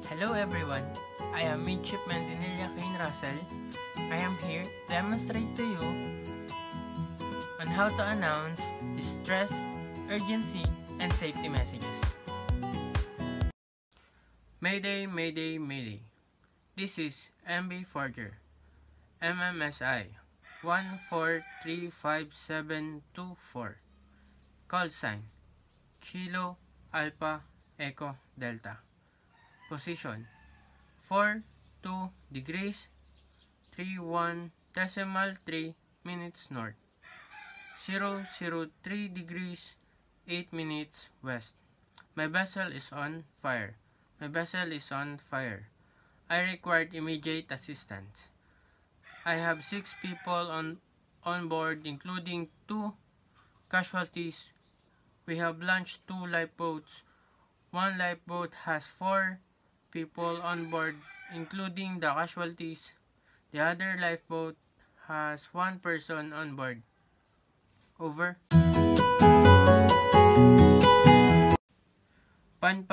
Hello everyone, I am Midshipman Dinilia Kane Russell. I am here to demonstrate to you on how to announce distress, urgency, and safety messages. Mayday, Mayday, Mayday. This is MB Forger, MMSI 1435724. Call sign Kilo Alpha Echo Delta. Position 42 degrees 31.3 minutes north, 003 degrees 8 minutes west. My vessel is on fire. My vessel is on fire. I required immediate assistance. I have 6 people on board, including 2 casualties. We have launched 2 lifeboats. One lifeboat has 4 people on board, including the casualties. The other lifeboat has 1 person on board. Over. Pan.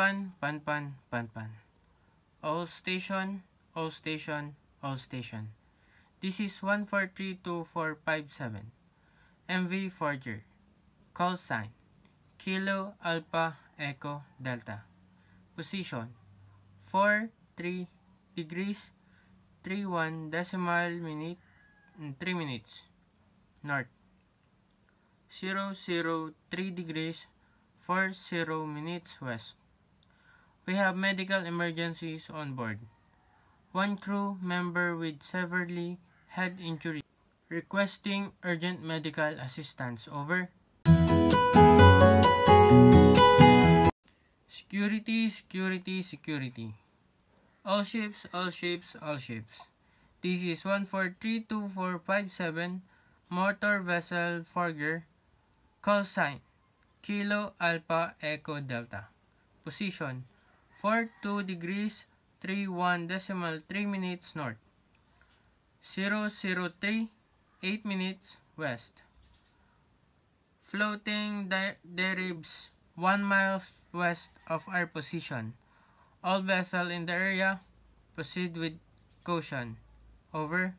All station. This is 1432457. MV Forger. Call sign Kilo Alpha Echo Delta. Position 43 degrees 31.3 minutes north, 003 degrees 40 minutes west. We have medical emergencies on board. 1 crew member with severely head injury requesting urgent medical assistance. Over. Security. All ships. This is 1432457 motor vessel Forger. Call sign Kilo Alpha Echo Delta. Position 42 degrees 31.3 minutes north, 003 8 minutes west. Floating derribs 1 mile west of our position. All vessels in the area proceed with caution. Over.